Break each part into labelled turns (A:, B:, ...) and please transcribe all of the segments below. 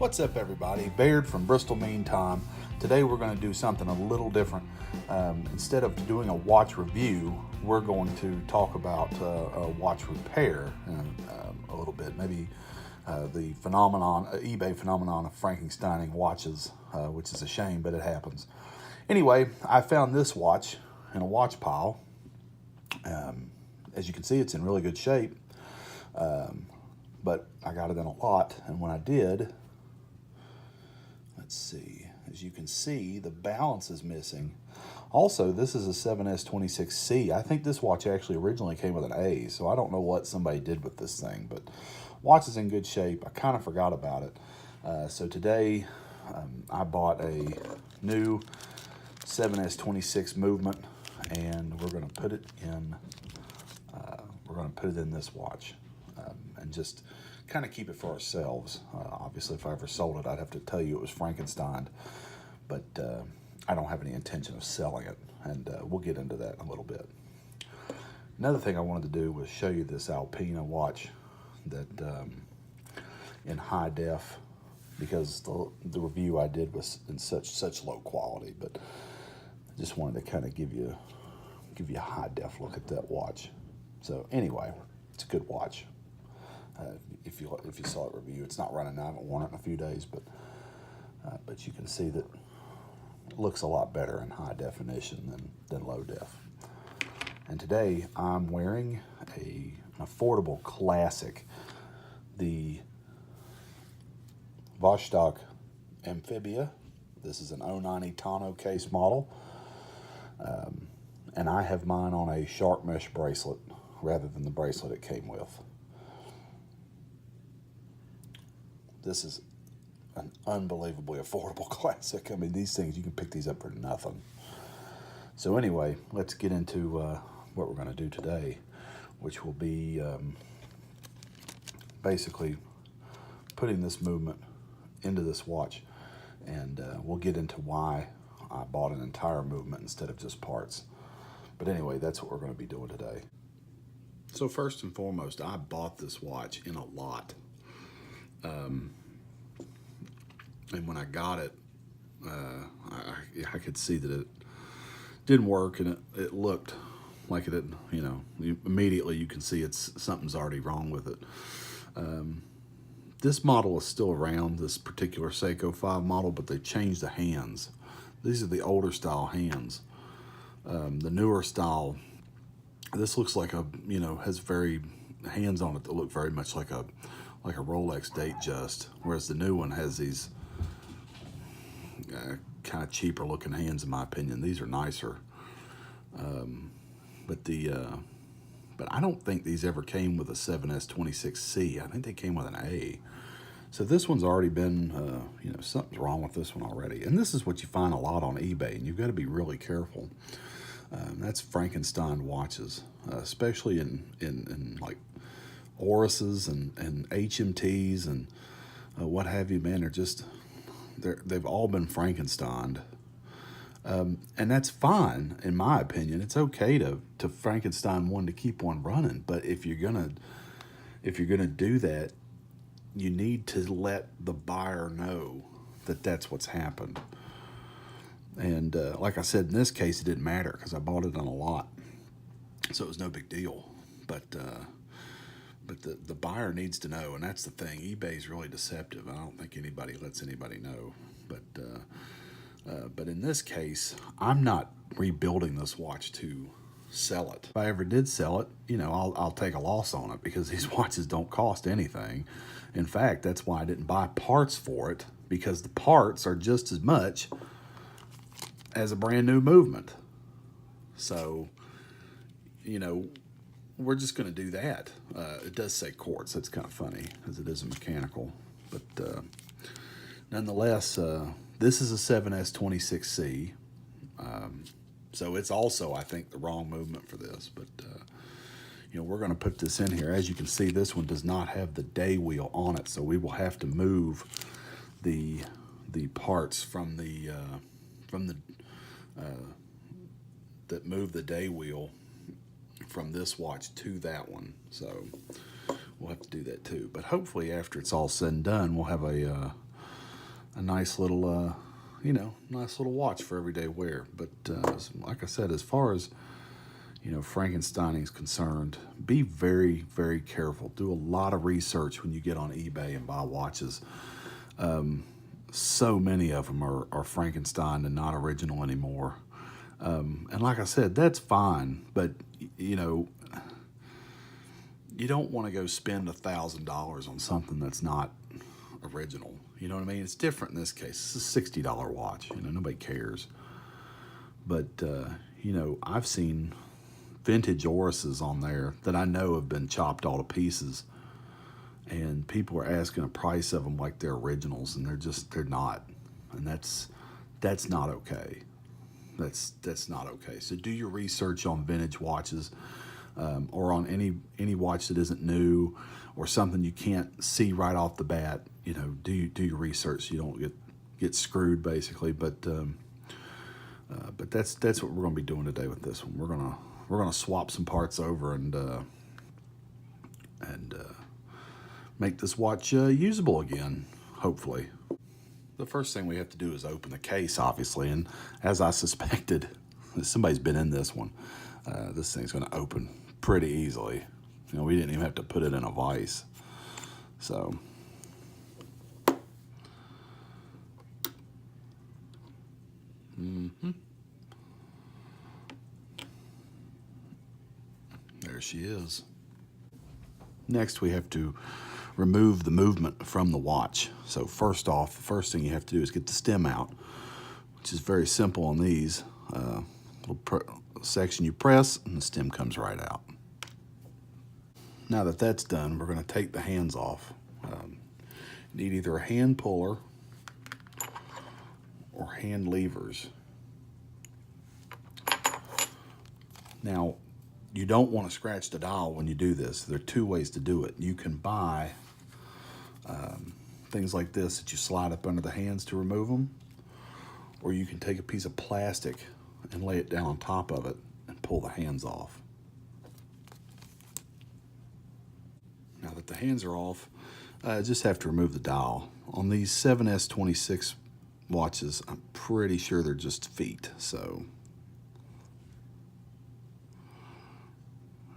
A: What's up, everybody? Baird from Bristol Meantime. Today we're going to do something a little different. Instead of doing a watch review, we're going to talk about a watch repair a little bit. Maybe the eBay phenomenon of Frankensteining watches, which is a shame, but it happens. Anyway, I found this watch in a watch pile. As you can see, it's in really good shape, but I got it in a lot, and when I did, let's see, as you can see, the balance is missing. Also, this is a 7S26C. I think this watch actually originally came with an A, so I don't know what somebody did with this thing, but watch is in good shape. I kind of forgot about it. So today, I bought a new 7S26 movement, and we're going to put it in this watch, and just kind of keep it for ourselves. Obviously, if I ever sold it, I'd have to tell you it was Frankensteined, but I don't have any intention of selling it, and we'll get into that in a little bit. Another thing I wanted to do was show you this Alpina watch that in high def, because the review I did was in such low quality, but I just wanted to kind of give you a high def look at that watch. So anyway, it's a good watch. If you saw it review, it's not running now. I haven't worn it in a few days, but you can see that it looks a lot better in high definition than low def. And today I'm wearing an affordable classic, the Vostok Amphibia. This is an 090 tonneau case model, and I have mine on a shark mesh bracelet rather than the bracelet it came with. This is an unbelievably affordable classic. I mean, these things, you can pick these up for nothing. So anyway, let's get into what we're going to do today, which will be basically putting this movement into this watch, and we'll get into why I bought an entire movement instead of just parts. But anyway, that's what we're going to be doing today. So first and foremost, I bought this watch in a lot. And when I got it, I could see that it didn't work, and it looked like it didn't, immediately you can see something's already wrong with it. This model is still around, this particular Seiko 5 model, but they changed the hands. These are the older style hands. The newer style, this looks like has very hands on it that look very much like a Rolex Datejust, whereas the new one has these kind of cheaper looking hands, in my opinion. These are nicer, but I don't think these ever came with a 7S26C. I think they came with an A. So this one's already been, something's wrong with this one already. And this is what you find a lot on eBay, and you've got to be really careful. That's Frankenstein watches, especially in like Oruses and HMTs and what have you, man. They've all been Frankensteined, and that's fine in my opinion. It's okay to Frankenstein one to keep one running, but if you're gonna do that, you need to let the buyer know that that's what's happened. And like I said, in this case, it didn't matter because I bought it on a lot, so it was no big deal. But the buyer needs to know, and that's the thing. eBay's really deceptive. I don't think anybody lets anybody know. But in this case, I'm not rebuilding this watch to sell it. If I ever did sell it, I'll take a loss on it, because these watches don't cost anything. In fact, that's why I didn't buy parts for it, because the parts are just as much as a brand new movement. So, we're just going to do that. It does say quartz. That's kind of funny, because it is a mechanical. But nonetheless, this is a 7S26C. So it's also, I think, the wrong movement for this. But, we're going to put this in here. As you can see, this one does not have the day wheel on it. So we will have to move the parts from the that move the day wheel from this watch to that one. So we'll have to do that too. But hopefully after it's all said and done, we'll have a a nice little, nice little watch for everyday wear. But like I said, as far as Frankensteining is concerned, be very, very careful. Do a lot of research when you get on eBay and buy watches. So many of them are Frankenstein and not original anymore. And like I said, that's fine, but you don't want to go spend $1,000 on something that's not original. You know what I mean? It's different in this case. It's a $60 watch. Nobody cares. But I've seen vintage Orises on there that I know have been chopped all to pieces, and people are asking a price of them like they're originals, and they're not, and that's not okay. That's not okay. So do your research on vintage watches, or on any watch that isn't new, or something you can't see right off the bat. Do your research so you don't get screwed, basically. But that's what we're going to be doing today with this one. We're gonna swap some parts over and make this watch usable again, hopefully. The first thing we have to do is open the case, obviously, and as I suspected, somebody's been in this one. This thing's going to open pretty easily. We didn't even have to put it in a vise. So, there she is. Next, we have to remove the movement from the watch. So first off, the first thing you have to do is get the stem out, which is very simple on these. Little section you press and the stem comes right out. Now that that's done, we're going to take the hands off. Need either a hand puller or hand levers. Now, you don't want to scratch the dial when you do this. There are two ways to do it. You can buy things like this that you slide up under the hands to remove them, or you can take a piece of plastic and lay it down on top of it and pull the hands off. Now that the hands are off, just have to remove the dial. On these 7S26 watches, I'm pretty sure they're just feet, so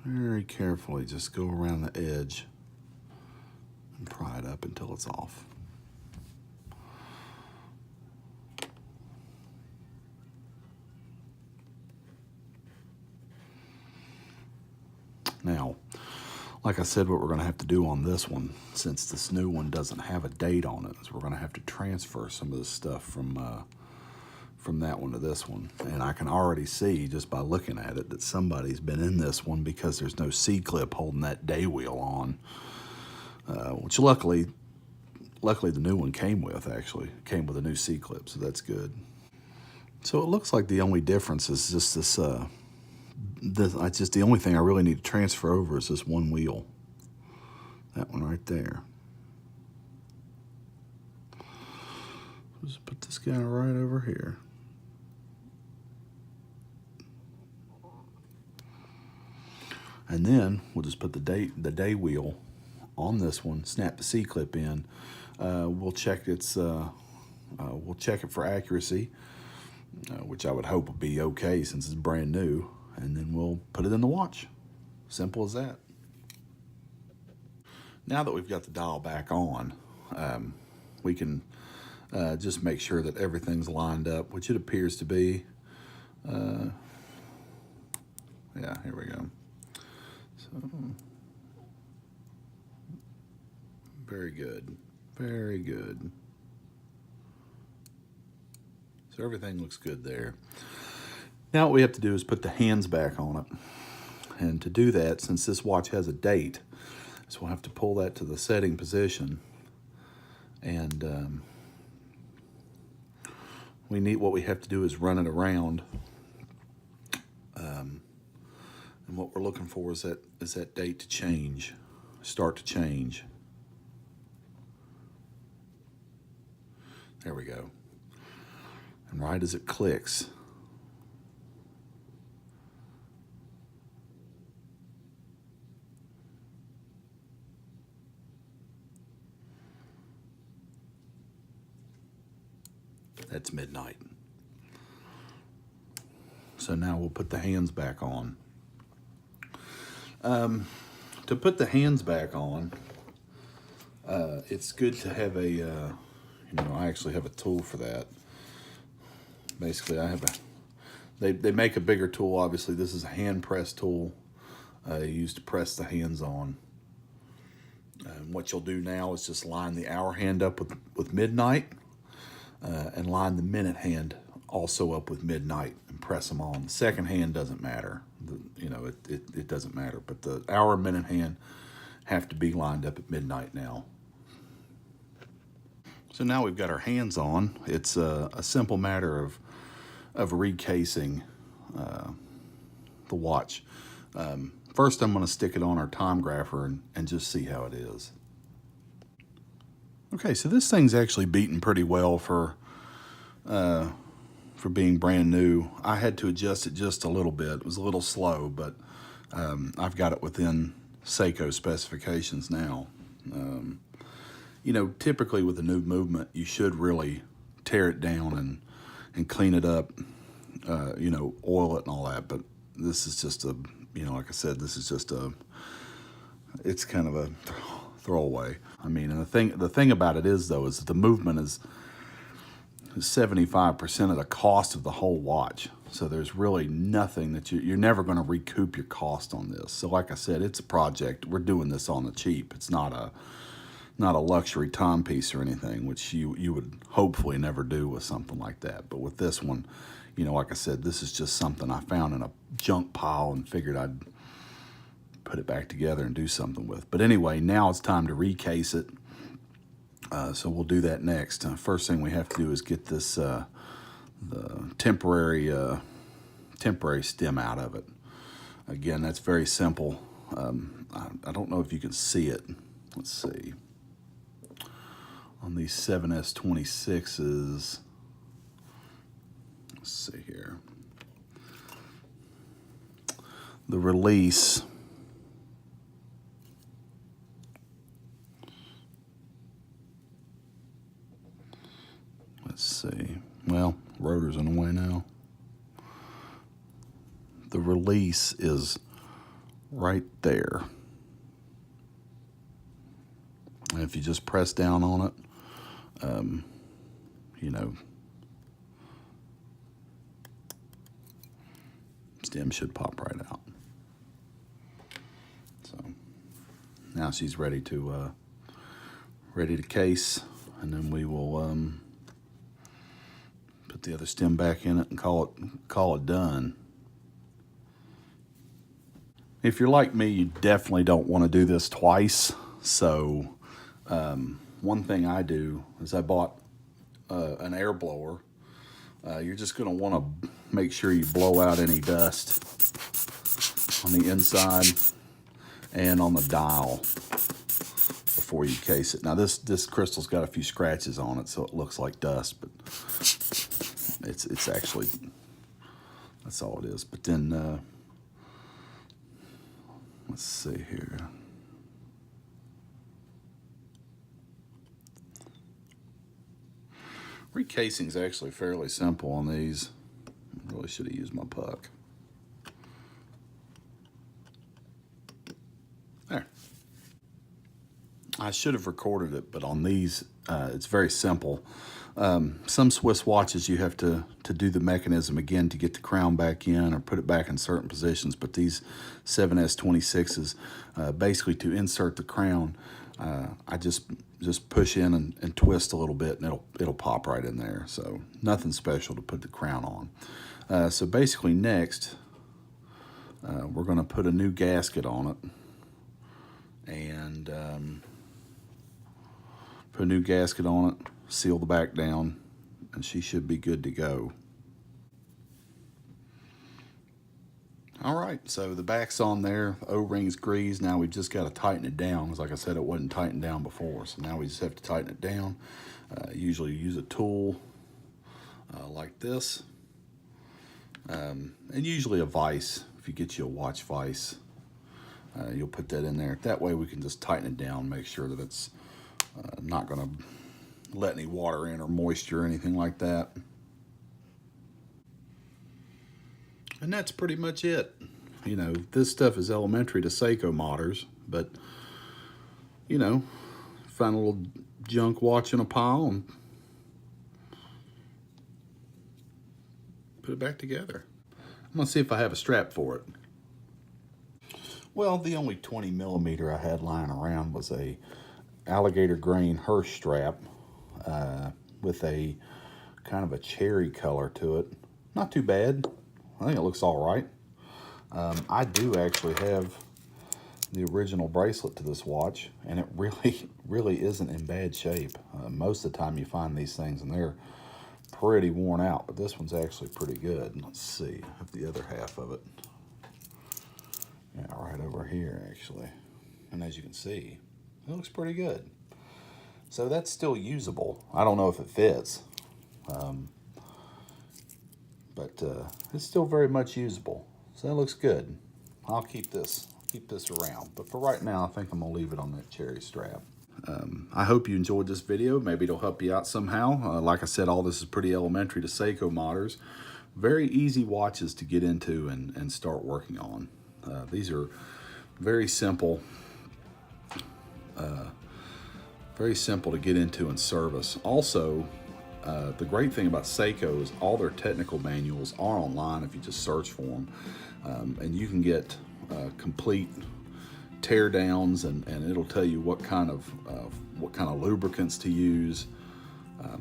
A: very carefully just go around the edge and pry it up until it's off. Now, like I said, what we're going to have to do on this one, since this new one doesn't have a date on it, is we're going to have to transfer some of this stuff from that one to this one. And I can already see, just by looking at it, that somebody's been in this one because there's no C-clip holding that day wheel on, which luckily the new one came with, actually. It came with a new C-clip, so that's good. So it looks like the only difference is just this, it's just the only thing I really need to transfer over is this one wheel. That one right there. Just put this guy right over here. And then we'll just put the day wheel on this one, snap the C-clip in. We'll check it for accuracy, which I would hope would be okay since it's brand new. And then we'll put it in the watch. Simple as that. Now that we've got the dial back on, we can just make sure that everything's lined up, which it appears to be. Yeah, here we go. So, very good, very good. So everything looks good there. Now what we have to do is put the hands back on it. And to do that, since this watch has a date, so we'll have to pull that to the setting position. And what we have to do is run it around. And what we're looking for is that date to change, start to change. There we go. And right as it clicks, That's midnight. So now we'll put the hands back on. To put the hands back on, it's good to have a, I actually have a tool for that. Basically, I have they make a bigger tool, obviously. This is a hand press tool used to press the hands on. What you'll do now is just line the hour hand up with midnight and line the minute hand also up with midnight and press them on. The second hand doesn't matter. It doesn't matter, but the hour and minute hand have to be lined up at midnight now. So now we've got our hands on. It's a simple matter of recasing the watch. First, I'm going to stick it on our time grapher and just see how it is. Okay, so this thing's actually beating pretty well for being brand new. I had to adjust it just a little bit. It was a little slow, but I've got it within Seiko specifications now. Typically with a new movement, you should really tear it down and clean it up, oil it and all that. But this is just like I said, this is just it's kind of a throwaway. I mean, and the thing about it is, though, is that the movement is 75% of the cost of the whole watch. So there's really nothing that you're never going to recoup your cost on this. So like I said, it's a project. We're doing this on the cheap. It's not a luxury timepiece or anything, which you would hopefully never do with something like that. But with this one, like I said, this is just something I found in a junk pile and figured I'd put it back together and do something with. But anyway, now it's time to recase it. So we'll do that next. First thing we have to do is get this the temporary stem out of it. Again, that's very simple. I don't know if you can see it. Let's see. On these 7S26s, let's see here. The release, let's see. Well, rotor's in the way now. The release is right there. And if you just press down on it, stem should pop right out. So now she's ready to case, and then we will put the other stem back in it and call it done. If you're like me, you definitely don't want to do this twice. So one thing I do is I bought an air blower. You're just going to want to make sure you blow out any dust on the inside and on the dial before you case it. Now this crystal's got a few scratches on it, so it looks like dust, but it's actually, that's all it is. But then let's see here. Recasing is actually fairly simple on these. I really should have used my puck. There. I should have recorded it, but on these, it's very simple. Some Swiss watches you have to do the mechanism again to get the crown back in or put it back in certain positions, but these 7S26s, basically to insert the crown, I just push in and twist a little bit, and it'll pop right in there. So nothing special to put the crown on. So basically next, we're going to put a new gasket on it, and put a new gasket on it, seal the back down, and she should be good to go. All right, so the back's on there, the O-ring's greased. Now we've just got to tighten it down, because like I said, it wasn't tightened down before. So now we just have to tighten it down. Usually use a tool like this, and usually a vise. If you get you a watch vise, you'll put that in there. That way we can just tighten it down, make sure that it's not gonna let any water in or moisture or anything like that. And that's pretty much it. You know, this stuff is elementary to Seiko modders, but, you know, find a little junk watch in a pile and put it back together. I'm gonna see if I have a strap for it. Well, the only 20 millimeter I had lying around was a alligator grain Hirsch strap with a kind of a cherry color to it. Not too bad. I think it looks all right. I do actually have the original bracelet to this watch, and it really isn't in bad shape. Most of the time you find these things and they're pretty worn out, but this one's actually pretty good. Let's see, I have the other half of it. Yeah, right over here actually. And as you can see, it looks pretty good. So that's still usable. I don't know if it fits, but it's still very much usable. So that looks good. I'll keep this around. But for right now, I think I'm gonna leave it on that cherry strap. I hope you enjoyed this video. Maybe it'll help you out somehow. Like I said, all this is pretty elementary to Seiko modders. Very easy watches to get into and start working on. These are very simple to get into and service. Also, the great thing about Seiko is all their technical manuals are online if you just search for them. And you can get complete tear downs, and it'll tell you what kind of lubricants to use.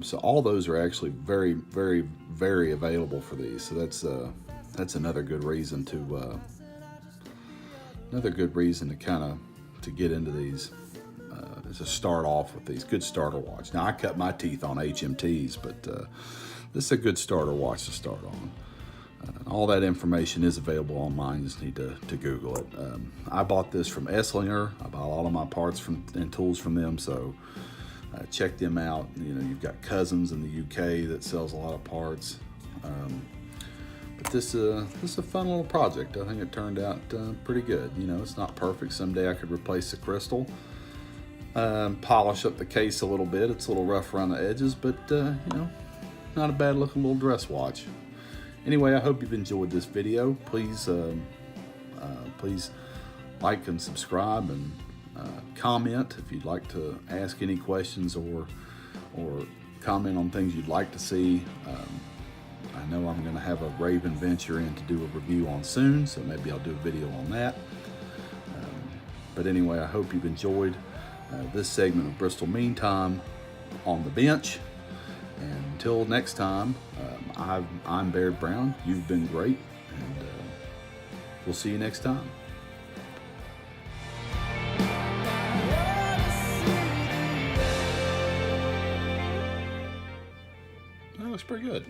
A: So all those are actually very available for these. So that's another good reason to get into these. To start off with these. Good starter watch. Now I cut my teeth on HMTs, but this is a good starter watch to start on. All that information is available online. You just need to Google it. I bought this from Esslinger. I buy all of my parts and tools from them, so check them out. You know, you've got Cousins in the UK that sells a lot of parts. But this is a fun little project. I think it turned out pretty good. You know, it's not perfect. Someday I could replace the crystal, polish up the case a little bit. It's a little rough around the edges, but you know, not a bad looking little dress watch. Anyway, I hope you've enjoyed this video. Please like and subscribe, and comment if you'd like to ask any questions or comment on things you'd like to see. I know I'm going to have a Raven venture in to do a review on soon, so maybe I'll do a video on that. But anyway, I hope you've enjoyed this segment of Bristol Meantime on the bench. And until next time, I'm Baird Brown. You've been great, and we'll see you next time. That looks pretty good.